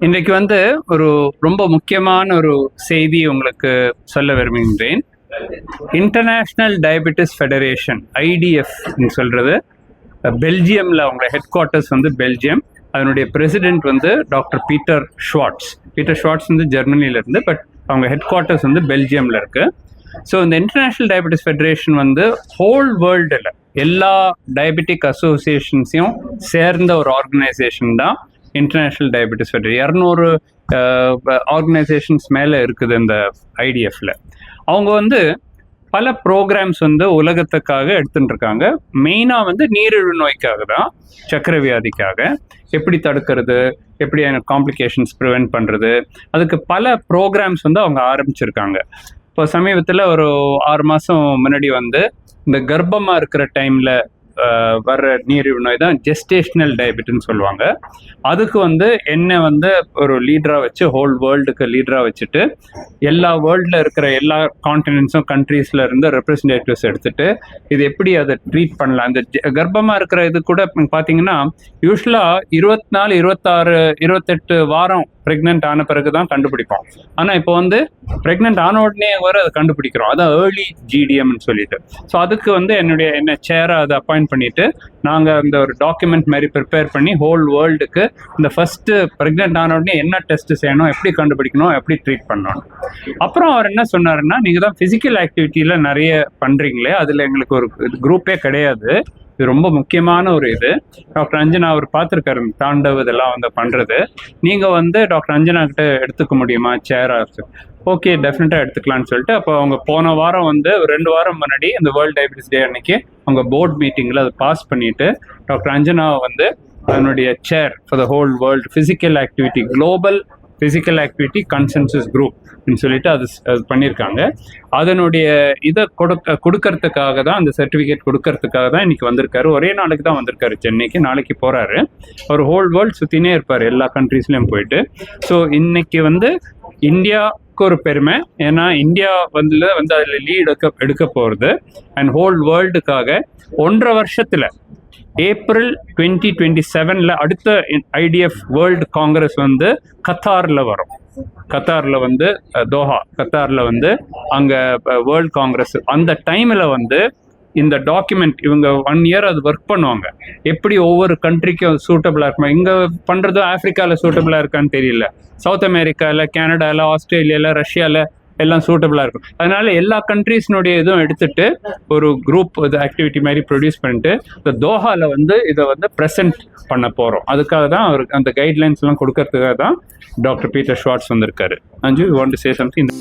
இன்றைக்கு ஒரு ரொம்ப முக்கியமான ஒரு செய்தி உங்களுக்கு சொல்ல விரும்புகின்றேன். இன்டர்நேஷ்னல் டயபெட்டிஸ் ஃபெடரேஷன் IDF சொல்றது பெல்ஜியம்ல அவங்க ஹெட் குவார்ட்டர்ஸ் பெல்ஜியம். அதனுடைய பிரசிடென்ட் டாக்டர் பீட்டர் ஷ்வார்ட்ஸ் ஜெர்மனியில இருந்து, பட் அவங்க ஹெட் குவார்ட்டர்ஸ் பெல்ஜியம்ல இருக்கு. ஸோ இந்த இன்டர்நேஷ்னல் டயபெட்டிஸ் ஃபெடரேஷன் ஹோல் வேர்ல்டில் எல்லா டயபெட்டிக் அசோசியேஷன்ஸையும் சேர்ந்த ஒரு ஆர்கனைசேஷன் தான் இன்டர்நேஷ்னல் டயபெட்டிஸ் ஃபெடரேஷன். 200 ஆர்கனைசேஷன்ஸ் மேலே இருக்குது இந்த IDFல. அவங்க பல ப்ரோக்ராம்ஸ் உலகத்துக்காக எடுத்துட்டு இருக்காங்க. மெயினாக நீரிழிவு நோய்க்காக தான், சர்க்கரை வியாதிக்காக எப்படி தடுக்கிறது, எப்படி காம்ப்ளிகேஷன்ஸ் ப்ரிவென்ட் பண்ணுறது, அதுக்கு பல ப்ரோக்ராம்ஸ் அவங்க ஆரம்பிச்சிருக்காங்க. இப்போ சமீபத்தில் ஒரு 6 மாதம் முன்னாடி இந்த கர்ப்பமாக இருக்கிற டைமில் வர்ற நீரிழிவு நோய் தான் ஜெஸ்டேஷனல் டயபெட்டின்னு சொல்லுவாங்க. அதுக்கு என்ன ஒரு லீடராக வச்சு, ஹோல் வேர்ல்டுக்கு லீடராக வச்சுட்டு எல்லா வேர்ல்டில் இருக்கிற எல்லா கான்டினென்ட்ஸும் கண்ட்ரீஸில் இருந்து ரெப்ரஸன்டேட்டிவ்ஸ் எடுத்துட்டு இது எப்படி அதை ட்ரீட் பண்ணலாம். இந்த கர்ப்பமாக இருக்கிற இது கூட பார்த்தீங்கன்னா யூஸ்வலாக 24, 26, 28 வாரம் ப்ரெக்னென்ட் ஆன பிறகு தான் கண்டுபிடிப்போம். ஆனால் இப்போ ப்ரெக்னென்ட் ஆன உடனே அதை கண்டுபிடிக்கிறோம். அதான் ஏர்லி GDMன்னு சொல்லிட்டு. ஸோ அதுக்கு என்ன சேரை அதை அப்பாயிண்ட் பண்ணிட்டு நாங்கள் அந்த ஒரு டாக்குமெண்ட் மாதிரி ப்ரிப்பேர் பண்ணி ஹோல் வேர்ல்டுக்கு இந்த ஃபர்ஸ்ட் ப்ரெக்னென்ட் ஆன உடனே என்ன டெஸ்ட் செய்யணும், எப்படி கண்டுபிடிக்கணும், எப்படி ட்ரீட் பண்ணணும். அப்புறம் அவர் என்ன சொன்னாருன்னா, நீங்கள் தான் ஃபிசிக்கல் ஆக்டிவிட்டியில் நிறைய பண்ணுறீங்களே, அதில் எங்களுக்கு ஒரு குரூப்பே கிடையாது, இது ரொம்ப முக்கியமான ஒரு இது. டாக்டர் அஞ்சனா அவர் பார்த்துருக்காரு தாண்டவ் இதெல்லாம் பண்ணுறது. நீங்கள் டாக்டர் அஞ்சனா கிட்ட எடுத்துக்க முடியுமா சேராக? ஓகே, டெஃபினட்டாக எடுத்துக்கலான்னு சொல்லிட்டு அப்போ அவங்க போன வாரம் 2 வாரம் முன்னாடி இந்த வேர்ல்டு டயபெட்டிஸ் டே அன்னைக்கு அவங்க போர்ட் மீட்டிங்கில் அதை பாஸ் பண்ணிட்டு டாக்டர் அஞ்சனாவை அதனுடைய chair for the whole world physical activity, global physical activity consensus group சொல்லிட்டு அது பண்ணியிருக்காங்க. அதனுடைய இதை கொடுக்கறதுக்காக தான், அந்த சர்டிஃபிகேட் கொடுக்கறதுக்காக தான் இன்னைக்கு வந்திருக்காரு. ஒரே நாளைக்கு தான் வந்திருக்காரு சென்னைக்கு, நாளைக்கு போகிறாரு. அவர் ஹோல் வேர்ல்டு சுற்றினே இருப்பார், எல்லா கண்ட்ரீஸ்லேயும் போயிட்டு. ஸோ இன்னைக்கு இந்தியாவுக்கு ஒரு பெருமை, ஏன்னா இந்தியா அதில் லீட் எடுக்க போகிறது. அண்ட் ஹோல் வேர்ல்டுக்காக 1.5 வருஷத்தில் ஏப்ரல் 2027 அடுத்த IDF வேர்ல்டு காங்கிரஸ் கத்தாரில் வரும். கத்தாரில் தோஹா, கத்தாரில் அங்கே வேர்ல்டு காங்கிரஸ். அந்த டைமில் இந்த டாக்குமெண்ட் இவங்க 1 இயர் அது ஒர்க் பண்ணுவாங்க. எப்படி ஒவ்வொரு கண்ட்ரிக்கும் அது சூட்டபிளாக இருக்குமா, இங்கே பண்ணுறதும் ஆஃப்ரிக்காவில் சூட்டபிளாக இருக்கான்னு தெரியல, சவுத் அமெரிக்காவில், கனடாவில், ஆஸ்திரேலியாவில், ரஷ்யாவில் எல்லாம் சூட்டபிளாக இருக்கும். அதனால எல்லா கண்ட்ரீஸ்னுடைய இதுவும் எடுத்துட்டு ஒரு குரூப் இது ஆக்டிவிட்டி மாதிரி ப்ரொடியூஸ் பண்ணிட்டு இந்த தோஹாவில் இதை ப்ரெசென்ட் பண்ண போகிறோம். அதுக்காக தான் அவருக்கு அந்த கைட்லைன்ஸ் எல்லாம் கொடுக்கறதுக்காக தான் டாக்டர் பீட்டர் ஷ்வார்ட்ஸ் வந்திருக்காரு. அஞ்சு, you want to say something?